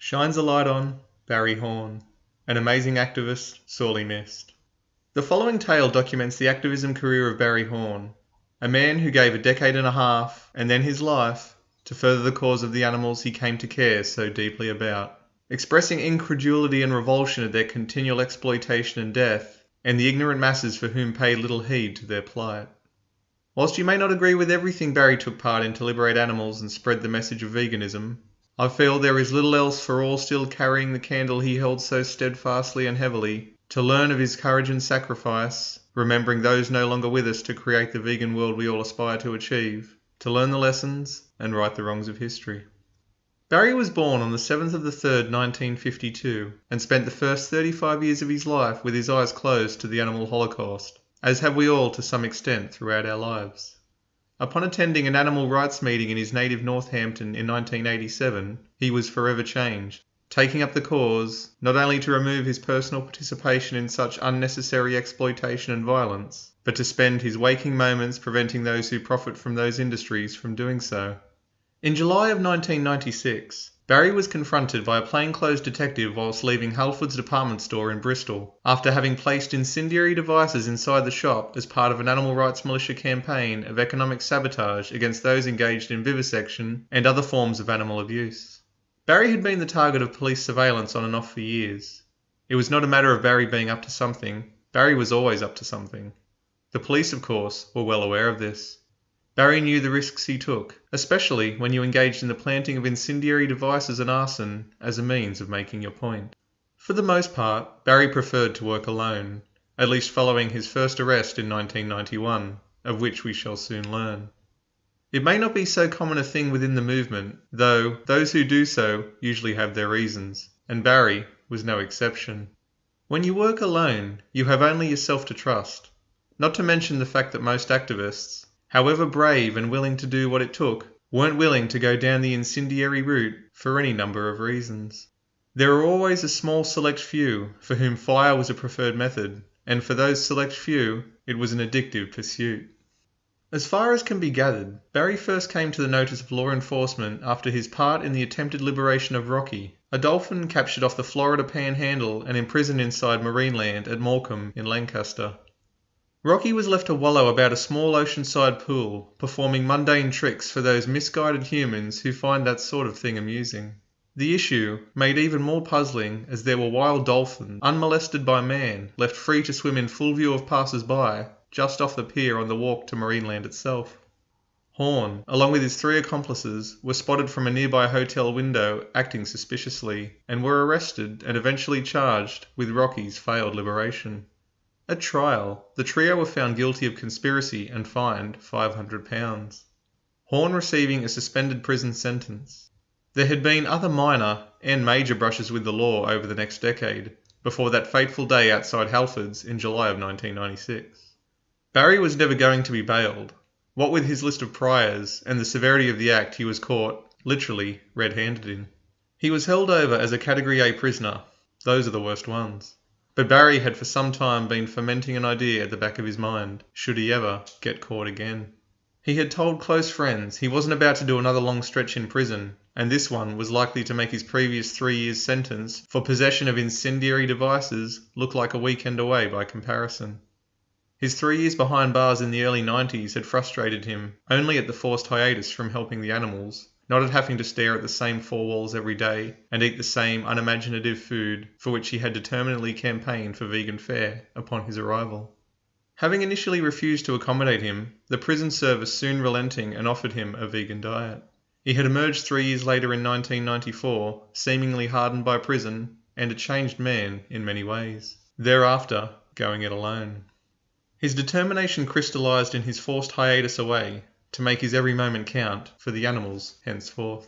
Shines a light on Barry Horne, an amazing activist sorely missed. The following tale documents the activism career of Barry Horne, a man who gave a decade and a half, and then his life, to further the cause of the animals he came to care so deeply about, expressing incredulity and revulsion at their continual exploitation and death, and the ignorant masses for whom pay little heed to their plight. Whilst you may not agree with everything Barry took part in to liberate animals and spread the message of veganism, I feel there is little else for all still carrying the candle he held so steadfastly and heavily, to learn of his courage and sacrifice, remembering those no longer with us to create the vegan world we all aspire to achieve, to learn the lessons and right the wrongs of history. Barry was born on the 7th of the 3rd, 1952, and spent the first 35 years of his life with his eyes closed to the animal holocaust, as have we all to some extent throughout our lives. Upon attending an animal rights meeting in his native Northampton in 1987, he was forever changed, taking up the cause not only to remove his personal participation in such unnecessary exploitation and violence, but to spend his waking moments preventing those who profit from those industries from doing so. In July of 1996, Barry was confronted by a plainclothes detective whilst leaving Halford's department store in Bristol, after having placed incendiary devices inside the shop as part of an animal rights militia campaign of economic sabotage against those engaged in vivisection and other forms of animal abuse. Barry had been the target of police surveillance on and off for years. It was not a matter of Barry being up to something. Barry was always up to something. The police, of course, were well aware of this. Barry knew the risks he took, especially when you engaged in the planting of incendiary devices and arson as a means of making your point. For the most part, Barry preferred to work alone, at least following his first arrest in 1991, of which we shall soon learn. It may not be so common a thing within the movement, though those who do so usually have their reasons, and Barry was no exception. When you work alone, you have only yourself to trust, not to mention the fact that most activists, however brave and willing to do what it took, weren't willing to go down the incendiary route for any number of reasons. There are always a small select few for whom fire was a preferred method, and for those select few, it was an addictive pursuit. As far as can be gathered, Barry first came to the notice of law enforcement after his part in the attempted liberation of Rocky, a dolphin captured off the Florida Panhandle and imprisoned inside Marineland at Morecambe in Lancaster. Rocky was left to wallow about a small oceanside pool, performing mundane tricks for those misguided humans who find that sort of thing amusing. The issue, made even more puzzling as there were wild dolphins, unmolested by man, left free to swim in full view of passers-by, just off the pier on the walk to Marineland itself. Horne, along with his 3 accomplices, were spotted from a nearby hotel window acting suspiciously, and were arrested and eventually charged with Rocky's failed liberation. At trial, the trio were found guilty of conspiracy and fined £500. Horne receiving a suspended prison sentence. There had been other minor and major brushes with the law over the next decade, before that fateful day outside Halford's in July of 1996. Barry was never going to be bailed. What with his list of priors and the severity of the act he was caught, literally, red-handed in. He was held over as a Category A prisoner. Those are the worst ones. But Barry had for some time been fomenting an idea at the back of his mind, should he ever get caught again. He had told close friends he wasn't about to do another long stretch in prison, and this one was likely to make his previous 3 years sentence for possession of incendiary devices look like a weekend away by comparison. His 3 years behind bars in the early 90s had frustrated him only at the forced hiatus from helping the animals, not at having to stare at the same 4 walls every day and eat the same unimaginative food for which he had determinedly campaigned for vegan fare upon his arrival. Having initially refused to accommodate him, the prison service soon relenting and offered him a vegan diet. He had emerged 3 years later in 1994, seemingly hardened by prison and a changed man in many ways, thereafter going it alone. His determination crystallised in his forced hiatus away, to make his every moment count for the animals henceforth.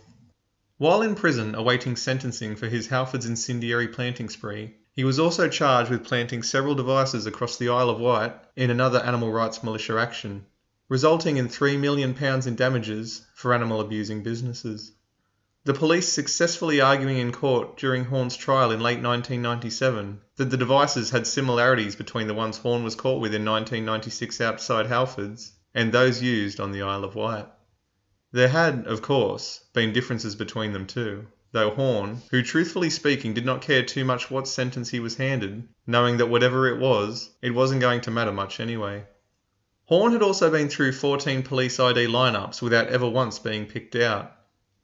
While in prison awaiting sentencing for his Halford's incendiary planting spree, he was also charged with planting several devices across the Isle of Wight in another animal rights militia action, resulting in £3 million in damages for animal abusing businesses. The police successfully arguing in court during Horne's trial in late 1997 that the devices had similarities between the ones Horne was caught with in 1996 outside Halford's and those used on the Isle of Wight. There had, of course, been differences between them too. though Horne, who truthfully speaking did not care too much what sentence he was handed, knowing that whatever it wasn't going to matter much anyway. Horne had also been through 14 police ID lineups without ever once being picked out,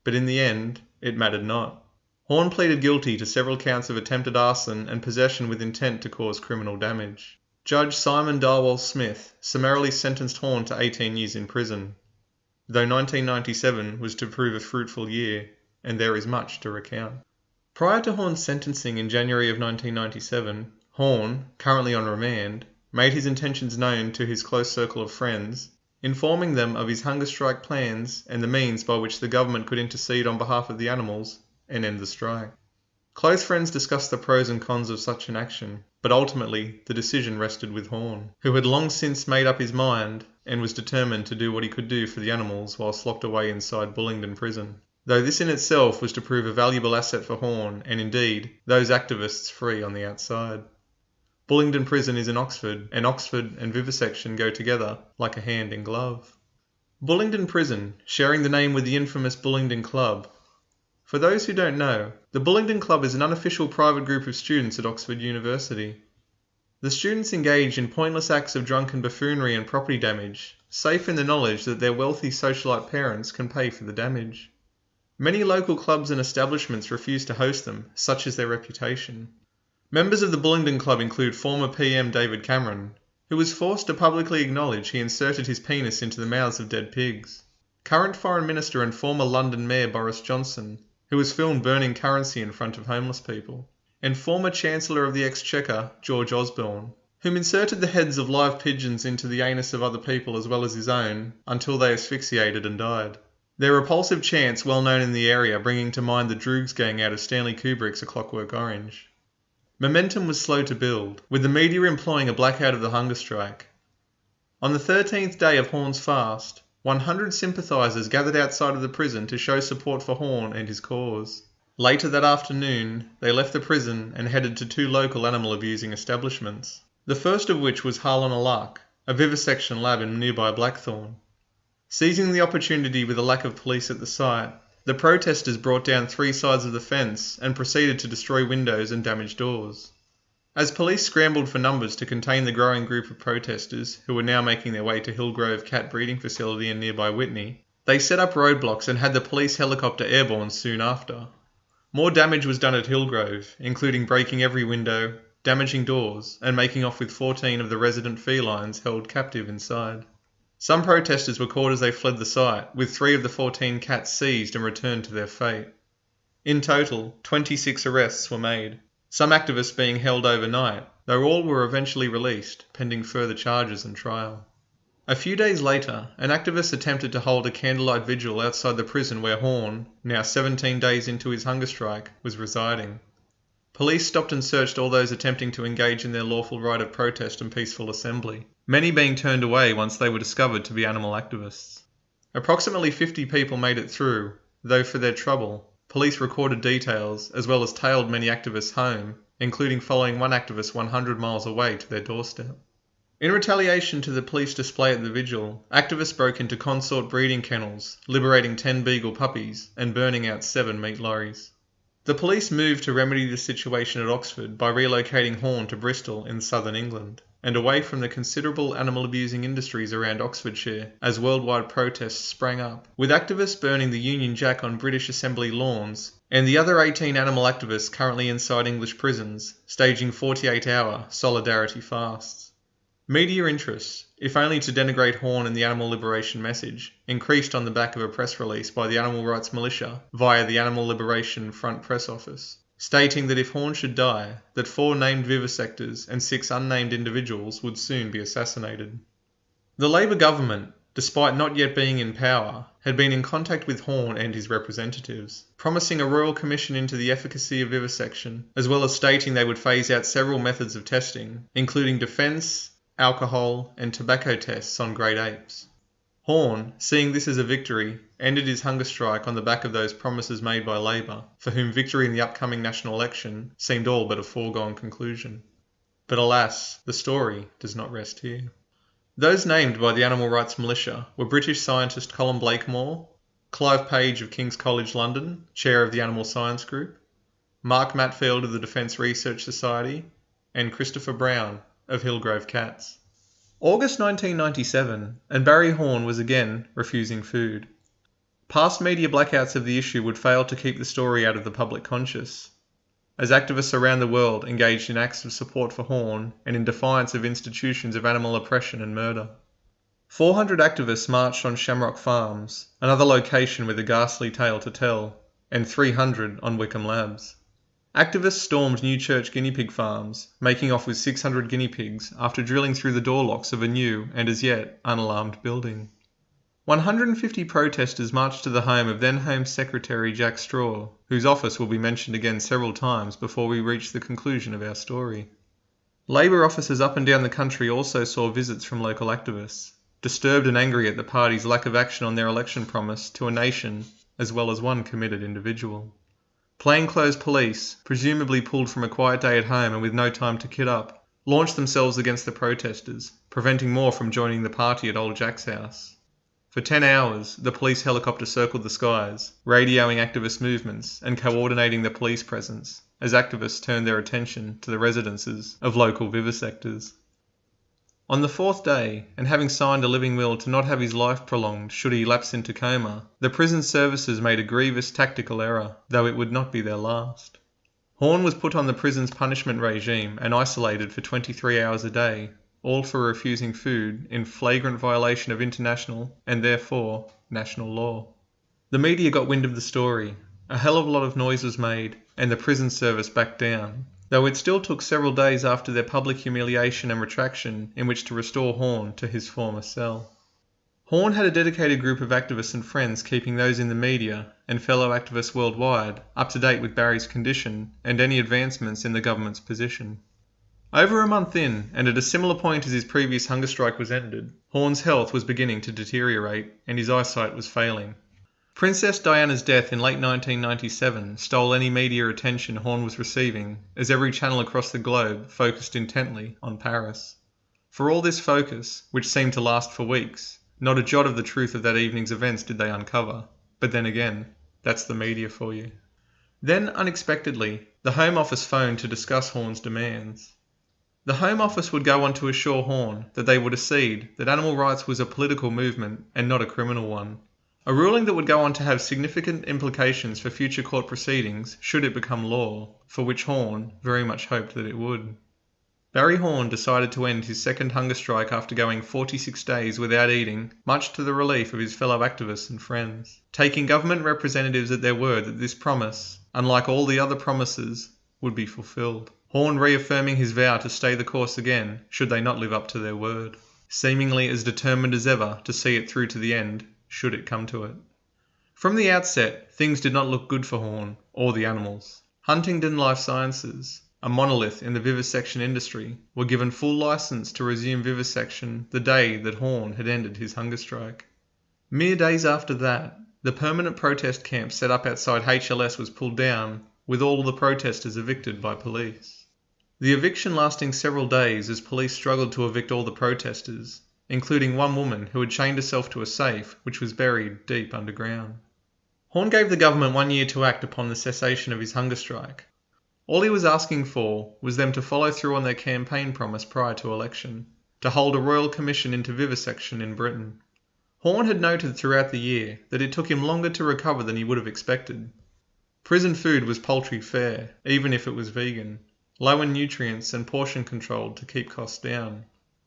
but in the end, it mattered not. Horne pleaded guilty to several counts of attempted arson and possession with intent to cause criminal damage. Judge Simon Darwell Smith summarily sentenced Horne to 18 years in prison, though 1997 was to prove a fruitful year, and there is much to recount. Prior to Horne's sentencing in January of 1997, Horne, currently on remand, made his intentions known to his close circle of friends, informing them of his hunger strike plans and the means by which the government could intercede on behalf of the animals and end the strike. Close friends discussed the pros and cons of such an action, but ultimately the decision rested with Horne, who had long since made up his mind and was determined to do what he could do for the animals whilst locked away inside Bullingdon Prison, though this in itself was to prove a valuable asset for Horne and indeed those activists free on the outside. Bullingdon Prison is in Oxford, and Oxford and vivisection go together like a hand in glove. Bullingdon Prison, sharing the name with the infamous Bullingdon Club. For those who don't know, the Bullingdon Club is an unofficial private group of students at Oxford University. The students engage in pointless acts of drunken buffoonery and property damage, safe in the knowledge that their wealthy socialite parents can pay for the damage. Many local clubs and establishments refuse to host them, such is their reputation. Members of the Bullingdon Club include former PM David Cameron, who was forced to publicly acknowledge he inserted his penis into the mouths of dead pigs, current Foreign Minister and former London Mayor Boris Johnson, who was filmed burning currency in front of homeless people, and former Chancellor of the Exchequer George Osborne, whom inserted the heads of live pigeons into the anus of other people as well as his own until they asphyxiated and died. Their repulsive chants well known in the area, bringing to mind the Droogs gang out of Stanley Kubrick's A Clockwork Orange. Momentum was slow to build, with the media employing a blackout of the hunger strike. On the 13th day of Horne's fast, 100 sympathisers gathered outside of the prison to show support for Horne and his cause. Later that afternoon, they left the prison and headed to 2 local animal abusing establishments, the first of which was Harlan a Lark, a vivisection lab in nearby Blackthorn. Seizing the opportunity with a lack of police at the site, the protesters brought down 3 sides of the fence and proceeded to destroy windows and damage doors. As police scrambled for numbers to contain the growing group of protesters who were now making their way to Hillgrove Cat Breeding Facility in nearby Whitney, they set up roadblocks and had the police helicopter airborne soon after. More damage was done at Hillgrove, including breaking every window, damaging doors, and making off with 14 of the resident felines held captive inside. Some protesters were caught as they fled the site, with 3 of the 14 cats seized and returned to their fate. In total, 26 arrests were made, some activists being held overnight, though all were eventually released, pending further charges and trial. A few days later, an activist attempted to hold a candlelight vigil outside the prison where Horne, now 17 days into his hunger strike, was residing. Police stopped and searched all those attempting to engage in their lawful right of protest and peaceful assembly, many being turned away once they were discovered to be animal activists. Approximately 50 people made it through, though for their trouble, police recorded details as well as tailed many activists home, including following one activist 100 miles away to their doorstep. In retaliation to the police display at the vigil, activists broke into consort breeding kennels, liberating 10 beagle puppies and burning out 7 meat lorries. The police moved to remedy the situation at Oxford by relocating Horne to Bristol in southern England, and away from the considerable animal abusing industries around Oxfordshire as worldwide protests sprang up, with activists burning the Union Jack on British Assembly lawns, and the other 18 animal activists currently inside English prisons, staging 48-hour solidarity fasts. Media interest, if only to denigrate Horne and the animal liberation message, increased on the back of a press release by the Animal Rights Militia via the Animal Liberation Front press office, stating that if Horne should die, that 4 named vivisectors and 6 unnamed individuals would soon be assassinated. The Labour government, despite not yet being in power, had been in contact with Horne and his representatives, promising a royal commission into the efficacy of vivisection, as well as stating they would phase out several methods of testing, including defence, alcohol and tobacco tests on great apes. Horne, seeing this as a victory, ended his hunger strike on the back of those promises made by Labour, for whom victory in the upcoming national election seemed all but a foregone conclusion. But alas, the story does not rest here. Those named by the Animal Rights Militia were British scientist Colin Blakemore, Clive Page of King's College London, chair of the Animal Science Group, Mark Matfield of the Defence Research Society, and Christopher Brown of Hillgrove Cats. August 1997, and Barry Horne was again refusing food. Past media blackouts of the issue would fail to keep the story out of the public conscious, as activists around the world engaged in acts of support for Horne and in defiance of institutions of animal oppression and murder. 400 activists marched on Shamrock Farms, another location with a ghastly tale to tell, and 300 on Wickham Labs. Activists stormed Newchurch guinea pig farms, making off with 600 guinea pigs after drilling through the door locks of a new and as yet unalarmed building. 150 protesters marched to the home of then Home Secretary Jack Straw, whose office will be mentioned again several times before we reach the conclusion of our story. Labour officers up and down the country also saw visits from local activists, disturbed and angry at the party's lack of action on their election promise to a nation as well as one committed individual. Plainclothes police, presumably pulled from a quiet day at home and with no time to kit up, launched themselves against the protesters, preventing more from joining the party at Old Jack's house. For 10 hours, the police helicopter circled the skies, radioing activist movements and coordinating the police presence as activists turned their attention to the residences of local vivisectors. On the fourth day, and having signed a living will to not have his life prolonged should he lapse into coma, the prison services made a grievous tactical error, though it would not be their last. Horne was put on the prison's punishment regime and isolated for 23 hours a day, all for refusing food in flagrant violation of international and therefore national law. The media got wind of the story, a hell of a lot of noise was made, and the prison service backed down, though it still took several days after their public humiliation and retraction in which to restore Horne to his former cell. Horne had a dedicated group of activists and friends keeping those in the media and fellow activists worldwide up to date with Barry's condition and any advancements in the government's position. Over a month in, and at a similar point as his previous hunger strike was ended, Horne's health was beginning to deteriorate and his eyesight was failing. Princess Diana's death in late 1997 stole any media attention Horne was receiving, as every channel across the globe focused intently on Paris. For all this focus, which seemed to last for weeks, not a jot of the truth of that evening's events did they uncover. But then again, that's the media for you. Then, unexpectedly, the Home Office phoned to discuss Horne's demands. The Home Office would go on to assure Horne that they would accede that animal rights was a political movement and not a criminal one. A ruling that would go on to have significant implications for future court proceedings should it become law, for which Horne very much hoped that it would. Barry Horne decided to end his second hunger strike after going 46 days without eating, much to the relief of his fellow activists and friends, taking government representatives at their word that this promise, unlike all the other promises, would be fulfilled. Horne reaffirming his vow to stay the course again should they not live up to their word, seemingly as determined as ever to see it through to the end, should it come to it. From the outset, things did not look good for Horne or the animals. Huntingdon Life Sciences, a monolith in the vivisection industry, were given full license to resume vivisection the day that Horne had ended his hunger strike. Mere days after that, the permanent protest camp set up outside HLS was pulled down, with all the protesters evicted by police. The eviction lasting several days as police struggled to evict all the protesters, including one woman who had chained herself to a safe which was buried deep underground. Horne gave the government 1 year to act upon the cessation of his hunger strike. All he was asking for was them to follow through on their campaign promise prior to election, to hold a royal commission into vivisection in Britain. Horne had noted throughout the year that it took him longer to recover than he would have expected. Prison food was paltry fare, even if it was vegan, low in nutrients and portion controlled to keep costs down.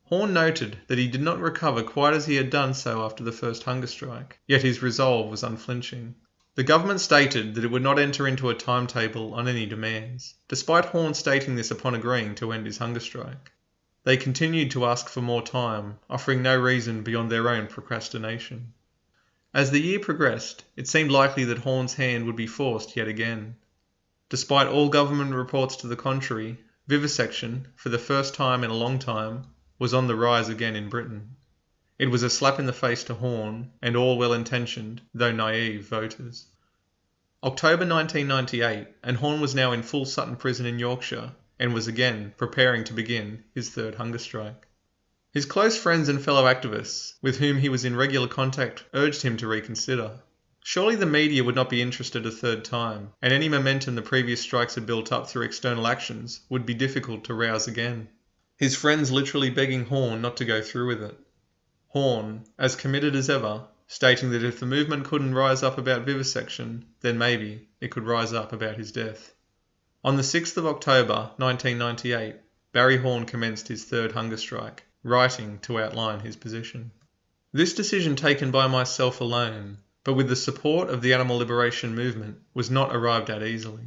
Horne noted that he did not recover quite as he had done so after the first hunger strike, yet his resolve was unflinching. The government stated that it would not enter into a timetable on any demands, despite Horne stating this upon agreeing to end his hunger strike. They continued to ask for more time, offering no reason beyond their own procrastination. As the year progressed, it seemed likely that Horne's hand would be forced yet again. Despite all government reports to the contrary, vivisection, for the first time in a long time, was on the rise again in Britain. It was a slap in the face to Horne and all well-intentioned, though naive, voters. October 1998, and Horne was now in full Sutton prison in Yorkshire and was again preparing to begin his third hunger strike. His close friends and fellow activists, with whom he was in regular contact, urged him to reconsider. Surely the media would not be interested a third time, and any momentum the previous strikes had built up through external actions would be difficult to rouse again. His friends literally begging Horne not to go through with it. Horne, as committed as ever, stating that if the movement couldn't rise up about vivisection, then maybe it could rise up about his death. On the 6th of October 1998, Barry Horne commenced his third hunger strike, writing to outline his position. This decision taken by myself alone, but with the support of the animal liberation movement, was not arrived at easily.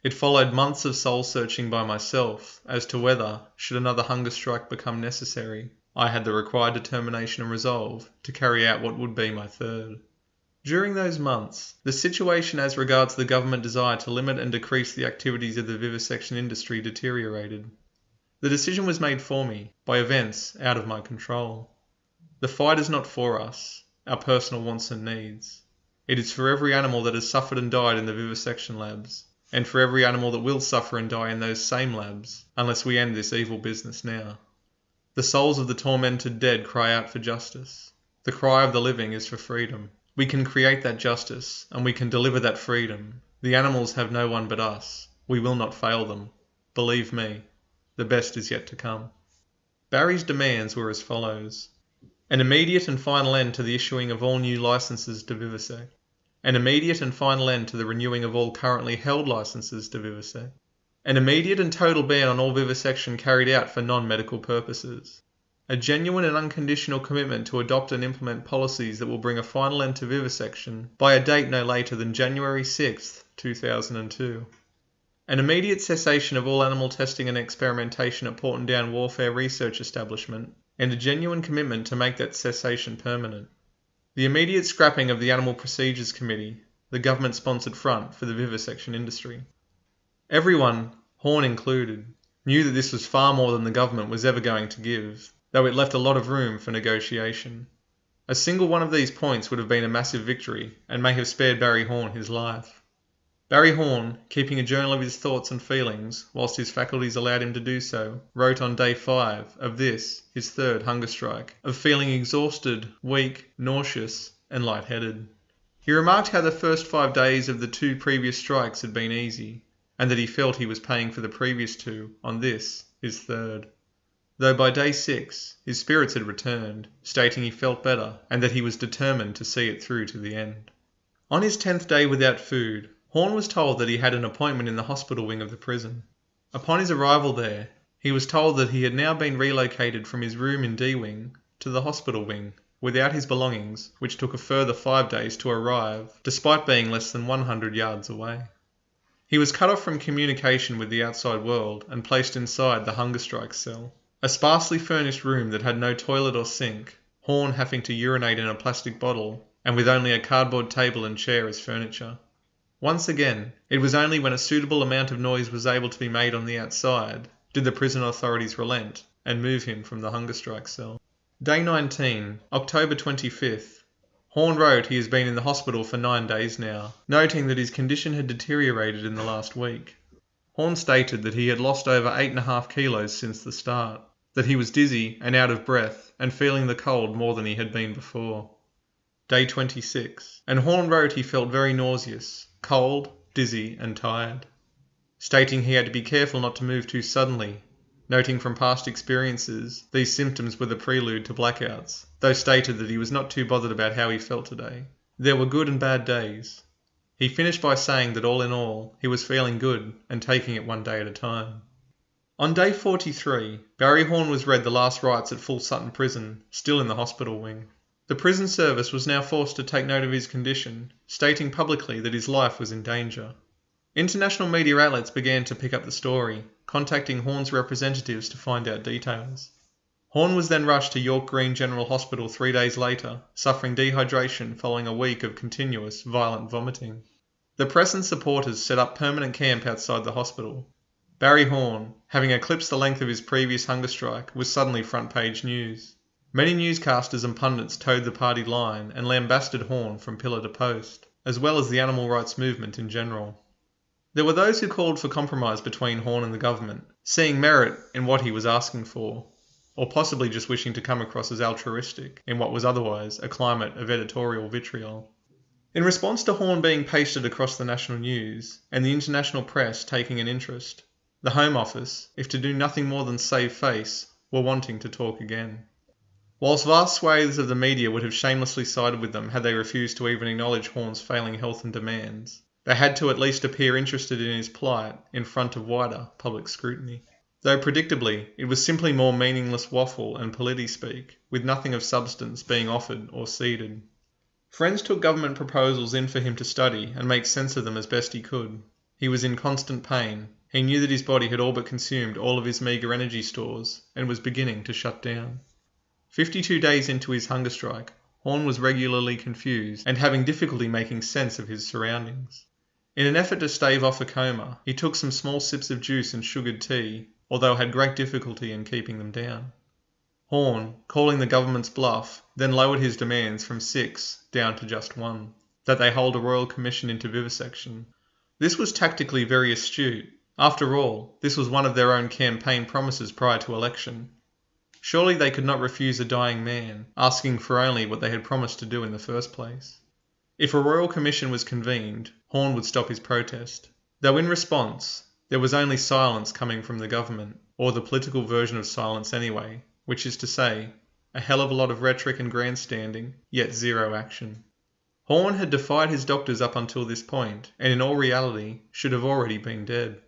It followed months of soul-searching by myself as to whether, should another hunger strike become necessary, I had the required determination and resolve to carry out what would be my third. During those months, the situation as regards the government desire to limit and decrease the activities of the vivisection industry deteriorated. The decision was made for me by events out of my control. The fight is not for us, our personal wants and needs. It is for every animal that has suffered and died in the vivisection labs, and for every animal that will suffer and die in those same labs, unless we end this evil business now. The souls of the tormented dead cry out for justice. The cry of the living is for freedom. We can create that justice, and we can deliver that freedom. The animals have no one but us. We will not fail them. Believe me, the best is yet to come. Barry's demands were as follows. An immediate and final end to the issuing of all new licenses to vivisect. An immediate and final end to the renewing of all currently held licenses to vivisect. An immediate and total ban on all vivisection carried out for non-medical purposes. A genuine and unconditional commitment to adopt and implement policies that will bring a final end to vivisection by a date no later than January 6, 2002. An immediate cessation of all animal testing and experimentation at Porton Down Warfare Research Establishment, and a genuine commitment to make that cessation permanent. The immediate scrapping of the Animal Procedures Committee, the government-sponsored front for the vivisection industry. Everyone, Horne included, knew that this was far more than the government was ever going to give, though it left a lot of room for negotiation. A single one of these points would have been a massive victory and may have spared Barry Horne his life. Barry Horne, keeping a journal of his thoughts and feelings, whilst his faculties allowed him to do so, wrote on day 5 of this, his third hunger strike, of feeling exhausted, weak, nauseous, and lightheaded. He remarked how the first 5 days of the 2 previous strikes had been easy, and that he felt he was paying for the previous 2 on this, his third. Though by day 6, his spirits had returned, stating he felt better, and that he was determined to see it through to the end. On his 10th day without food, Horne was told that he had an appointment in the hospital wing of the prison. Upon his arrival there, he was told that he had now been relocated from his room in D wing to the hospital wing, without his belongings, which took a further 5 days to arrive, despite being less than 100 yards away. He was cut off from communication with the outside world and placed inside the hunger strike cell, a sparsely furnished room that had no toilet or sink, Horne having to urinate in a plastic bottle, and with only a cardboard table and chair as furniture. Once again, it was only when a suitable amount of noise was able to be made on the outside did the prison authorities relent and move him from the hunger strike cell. Day 19, October 25th. Horne wrote he has been in the hospital for 9 days now, noting that his condition had deteriorated in the last week. Horne stated that he had lost over 8.5 kilos since the start, that he was dizzy and out of breath and feeling the cold more than he had been before. Day 26, and Horne wrote he felt very nauseous, cold, dizzy and tired, stating he had to be careful not to move too suddenly, noting from past experiences these symptoms were the prelude to blackouts, though stated that he was not too bothered about how he felt today. There were good and bad days. He finished by saying that all in all, he was feeling good and taking it one day at a time. On day 43, Barry Horne was read the last rites at Full Sutton Prison, still in the hospital wing. The prison service was now forced to take note of his condition, stating publicly that his life was in danger. International media outlets began to pick up the story, contacting Horne's representatives to find out details. Horne was then rushed to York Green General Hospital 3 days later, suffering dehydration following a week of continuous, violent vomiting. The press and supporters set up permanent camp outside the hospital. Barry Horne, having eclipsed the length of his previous hunger strike, was suddenly front-page news. Many newscasters and pundits towed the party line and lambasted Horne from pillar to post, as well as the animal rights movement in general. There were those who called for compromise between Horne and the government, seeing merit in what he was asking for, or possibly just wishing to come across as altruistic in what was otherwise a climate of editorial vitriol. In response to Horne being pasted across the national news, and the international press taking an interest, the Home Office, if to do nothing more than save face, were wanting to talk again. Whilst vast swathes of the media would have shamelessly sided with them had they refused to even acknowledge Horne's failing health and demands, they had to at least appear interested in his plight in front of wider public scrutiny. Though predictably, it was simply more meaningless waffle and politi-speak, with nothing of substance being offered or ceded. Friends took government proposals in for him to study and make sense of them as best he could. He was in constant pain. He knew that his body had all but consumed all of his meagre energy stores and was beginning to shut down. 52 days into his hunger strike, Horne was regularly confused and having difficulty making sense of his surroundings. In an effort to stave off a coma, he took some small sips of juice and sugared tea, although had great difficulty in keeping them down. Horne, calling the government's bluff, then lowered his demands from 6 down to just 1, that they hold a royal commission into vivisection. This was tactically very astute. After all, this was one of their own campaign promises prior to election. Surely they could not refuse a dying man, asking for only what they had promised to do in the first place. If a royal commission was convened, Horne would stop his protest, though in response, there was only silence coming from the government, or the political version of silence anyway, which is to say, a hell of a lot of rhetoric and grandstanding, yet zero action. Horne had defied his doctors up until this point, and in all reality should have already been dead.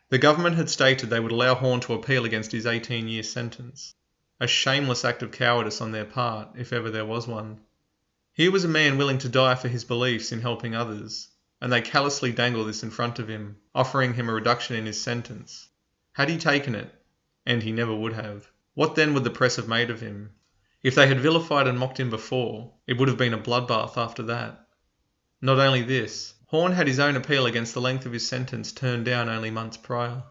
The government had stated they would allow Horne to appeal against his 18-year sentence. A shameless act of cowardice on their part, if ever there was one. Here was a man willing to die for his beliefs in helping others, and they callously dangled this in front of him, offering him a reduction in his sentence. Had he taken it, and he never would have, what then would the press have made of him? If they had vilified and mocked him before, it would have been a bloodbath after that. Not only this, Horne had his own appeal against the length of his sentence turned down only months prior.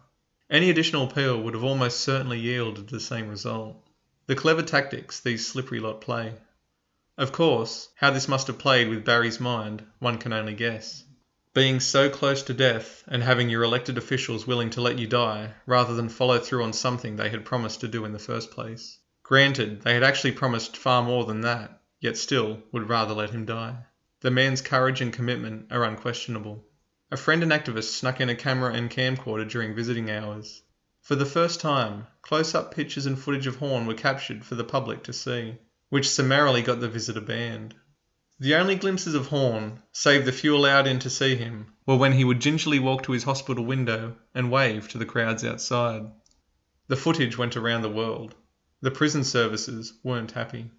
Any additional appeal would have almost certainly yielded the same result. The clever tactics these slippery lot play. Of course, how this must have played with Barry's mind, one can only guess. Being so close to death and having your elected officials willing to let you die rather than follow through on something they had promised to do in the first place. Granted, they had actually promised far more than that, yet still would rather let him die. The man's courage and commitment are unquestionable. A friend and activist snuck in a camera and camcorder during visiting hours. For the first time, close-up pictures and footage of Horne were captured for the public to see, which summarily got the visitor banned. The only glimpses of Horne, save the few allowed in to see him, were when he would gingerly walk to his hospital window and wave to the crowds outside. The footage went around the world. The prison services weren't happy.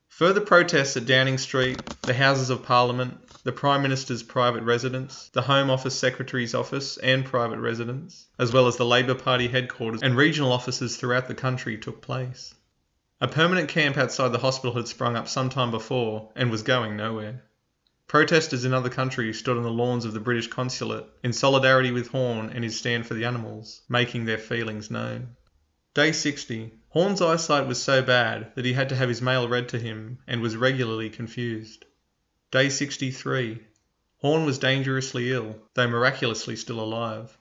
Further protests at Downing Street, the Houses of Parliament, the Prime Minister's private residence, the Home Office Secretary's office and private residence, as well as the Labour Party headquarters and regional offices throughout the country took place. A permanent camp outside the hospital had sprung up some time before and was going nowhere. Protesters in other countries stood on the lawns of the British consulate in solidarity with Horne and his stand for the animals, making their feelings known. Day 60. Horne's eyesight was so bad that he had to have his mail read to him and was regularly confused. Day 63. Horne was dangerously ill, though miraculously still alive.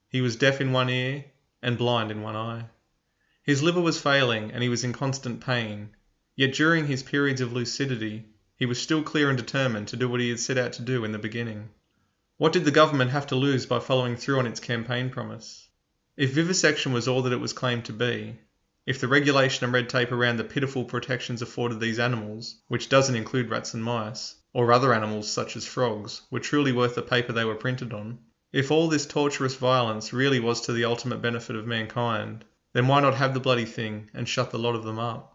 He was deaf in one ear and blind in one eye. His liver was failing and he was in constant pain, yet during his periods of lucidity, he was still clear and determined to do what he had set out to do in the beginning. What did the government have to lose by following through on its campaign promise? If vivisection was all that it was claimed to be, if the regulation and red tape around the pitiful protections afforded these animals, which doesn't include rats and mice, or other animals such as frogs, were truly worth the paper they were printed on, if all this torturous violence really was to the ultimate benefit of mankind, then why not have the bloody thing and shut the lot of them up?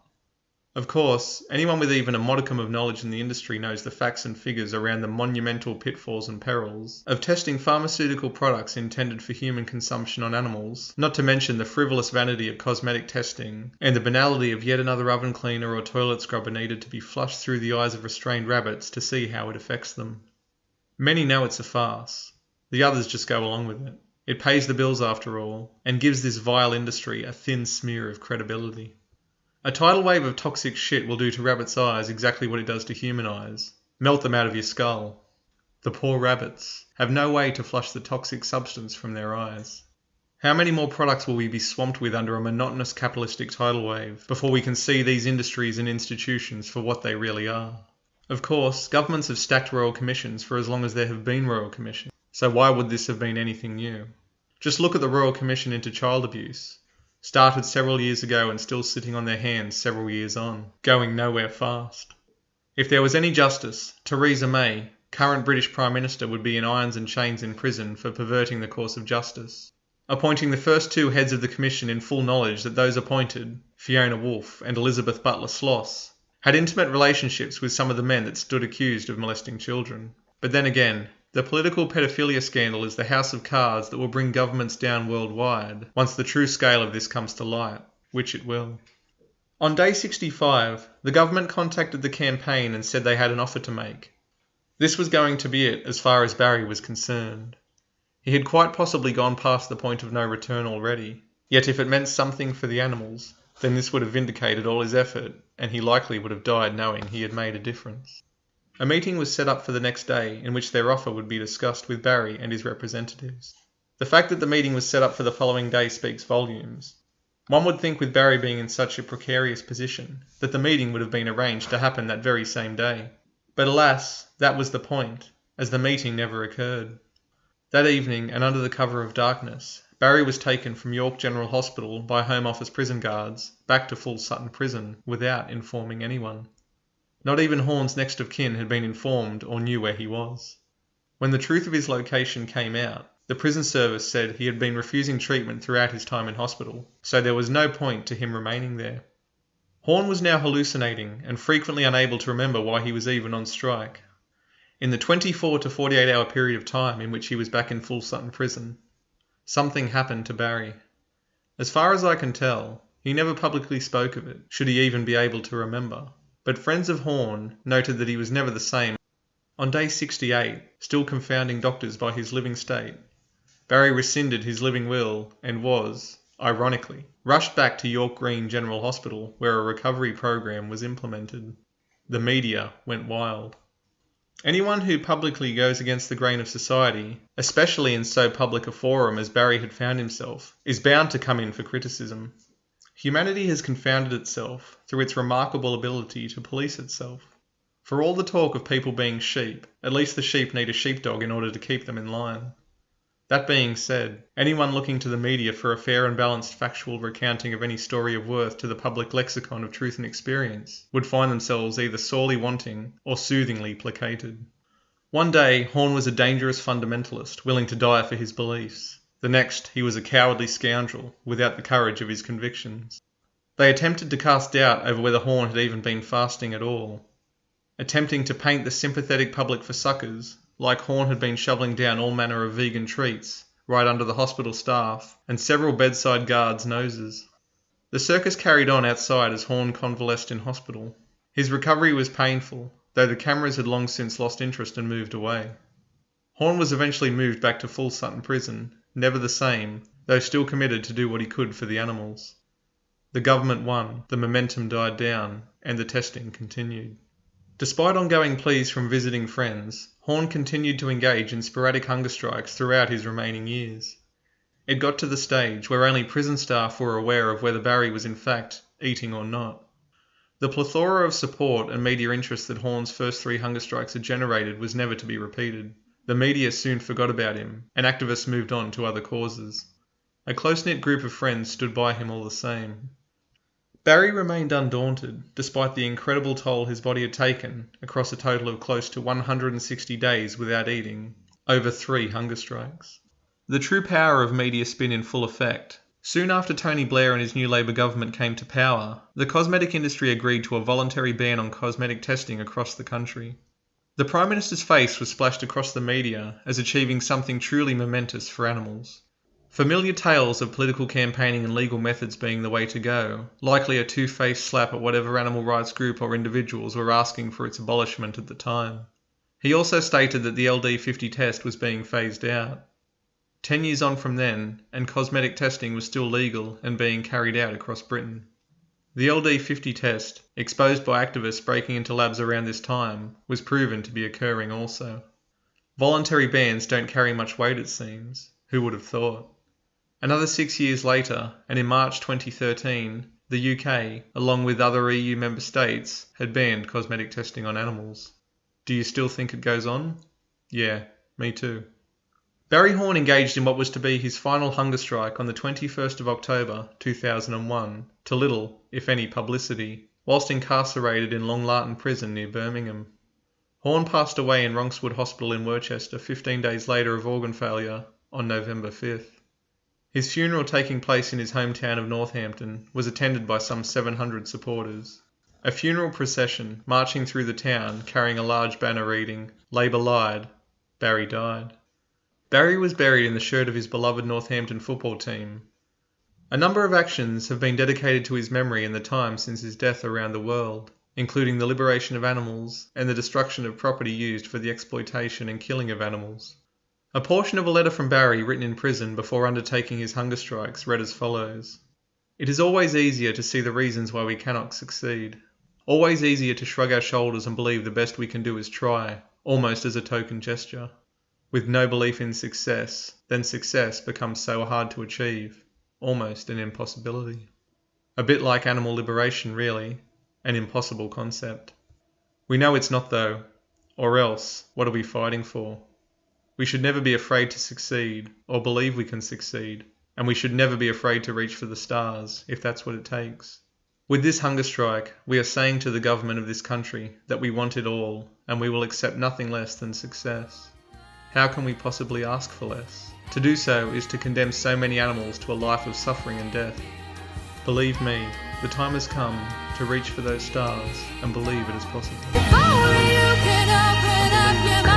Of course, anyone with even a modicum of knowledge in the industry knows the facts and figures around the monumental pitfalls and perils of testing pharmaceutical products intended for human consumption on animals, not to mention the frivolous vanity of cosmetic testing, and the banality of yet another oven cleaner or toilet scrubber needed to be flushed through the eyes of restrained rabbits to see how it affects them. Many know it's a farce. The others just go along with it. It pays the bills after all, and gives this vile industry a thin smear of credibility. A tidal wave of toxic shit will do to rabbits' eyes exactly what it does to human eyes. Melt them out of your skull. The poor rabbits have no way to flush the toxic substance from their eyes. How many more products will we be swamped with under a monotonous capitalistic tidal wave before we can see these industries and institutions for what they really are? Of course, governments have stacked royal commissions for as long as there have been royal commissions, so why would this have been anything new? Just look at the Royal Commission into Child Abuse. Started several years ago and still sitting on their hands several years on, going nowhere fast. If there was any justice, Theresa May, current British Prime Minister, would be in irons and chains in prison for perverting the course of justice. Appointing the first two heads of the Commission in full knowledge that those appointed, Fiona Woolf and Elizabeth Butler Sloss, had intimate relationships with some of the men that stood accused of molesting children. But then again, the political pedophilia scandal is the house of cards that will bring governments down worldwide once the true scale of this comes to light, which it will. On day 65, the government contacted the campaign and said they had an offer to make. This was going to be it as far as Barry was concerned. He had quite possibly gone past the point of no return already, yet if it meant something for the animals, then this would have vindicated all his effort, and he likely would have died knowing he had made a difference. A meeting was set up for the next day in which their offer would be discussed with Barry and his representatives. The fact that the meeting was set up for the following day speaks volumes. One would think, with Barry being in such a precarious position, that the meeting would have been arranged to happen that very same day. But alas, that was the point, as the meeting never occurred. That evening, and under the cover of darkness, Barry was taken from York General Hospital by Home Office prison guards back to Full Sutton Prison without informing anyone. Not even Horne's next of kin had been informed or knew where he was. When the truth of his location came out, the prison service said he had been refusing treatment throughout his time in hospital, so there was no point to him remaining there. Horne was now hallucinating and frequently unable to remember why he was even on strike. In the 24 to 48 hour period of time in which he was back in Full Sutton Prison, something happened to Barry. As far as I can tell, he never publicly spoke of it, should he even be able to remember. But friends of Horne noted that he was never the same. On day 68, still confounding doctors by his living state, Barry rescinded his living will and was, ironically, rushed back to York Green General Hospital where a recovery program was implemented. The media went wild. Anyone who publicly goes against the grain of society, especially in so public a forum as Barry had found himself, is bound to come in for criticism. Humanity has confounded itself through its remarkable ability to police itself. For all the talk of people being sheep, at least the sheep need a sheepdog in order to keep them in line. That being said, anyone looking to the media for a fair and balanced factual recounting of any story of worth to the public lexicon of truth and experience would find themselves either sorely wanting or soothingly placated. One day, Horne was a dangerous fundamentalist willing to die for his beliefs. The next, he was a cowardly scoundrel without the courage of his convictions. They attempted to cast doubt over whether Horne had even been fasting at all. Attempting to paint the sympathetic public for suckers, like Horne had been shoveling down all manner of vegan treats, right under the hospital staff and several bedside guards' noses. The circus carried on outside as Horne convalesced in hospital. His recovery was painful, though the cameras had long since lost interest and moved away. Horne was eventually moved back to Full Sutton Prison, never the same, though still committed to do what he could for the animals. The government won, the momentum died down, and the testing continued. Despite ongoing pleas from visiting friends, Horne continued to engage in sporadic hunger strikes throughout his remaining years. It got to the stage where only prison staff were aware of whether Barry was in fact eating or not. The plethora of support and media interest that Horne's first 3 hunger strikes had generated was never to be repeated. The media soon forgot about him, and activists moved on to other causes. A close-knit group of friends stood by him all the same. Barry remained undaunted, despite the incredible toll his body had taken across a total of close to 160 days without eating, over 3 hunger strikes. The true power of media spin in full effect. Soon after Tony Blair and his new Labour government came to power, the cosmetic industry agreed to a voluntary ban on cosmetic testing across the country. The Prime Minister's face was splashed across the media as achieving something truly momentous for animals. Familiar tales of political campaigning and legal methods being the way to go, likely a two-faced slap at whatever animal rights group or individuals were asking for its abolishment at the time. He also stated that the LD50 test was being phased out. 10 years on from then, and cosmetic testing was still legal and being carried out across Britain. The LD50 test, exposed by activists breaking into labs around this time, was proven to be occurring also. Voluntary bans don't carry much weight, it seems. Who would have thought? Another 6 years later, and in March 2013, the UK, along with other EU member states, had banned cosmetic testing on animals. Do you still think it goes on? Yeah, me too. Barry Horne engaged in what was to be his final hunger strike on the 21st of October 2001 to little, if any, publicity, whilst incarcerated in Long Lartin Prison near Birmingham. Horne passed away in Ronkswood Hospital in Worcester 15 days later of organ failure on November 5th. His funeral, taking place in his hometown of Northampton, was attended by some 700 supporters. A funeral procession marching through the town carrying a large banner reading, "Labour lied, Barry died." Barry was buried in the shirt of his beloved Northampton football team. A number of actions have been dedicated to his memory in the time since his death around the world, including the liberation of animals and the destruction of property used for the exploitation and killing of animals. A portion of a letter from Barry written in prison before undertaking his hunger strikes read as follows: "It is always easier to see the reasons why we cannot succeed. Always easier to shrug our shoulders and believe the best we can do is try, almost as a token gesture. With no belief in success, then success becomes so hard to achieve, almost an impossibility." A bit like animal liberation, really, an impossible concept. We know it's not though, or else, what are we fighting for? We should never be afraid to succeed, or believe we can succeed, and we should never be afraid to reach for the stars, if that's what it takes. With this hunger strike, we are saying to the government of this country that we want it all, and we will accept nothing less than success. How can we possibly ask for less? To do so is to condemn so many animals to a life of suffering and death. Believe me, the time has come to reach for those stars and believe it is possible. If only you can open up your mind.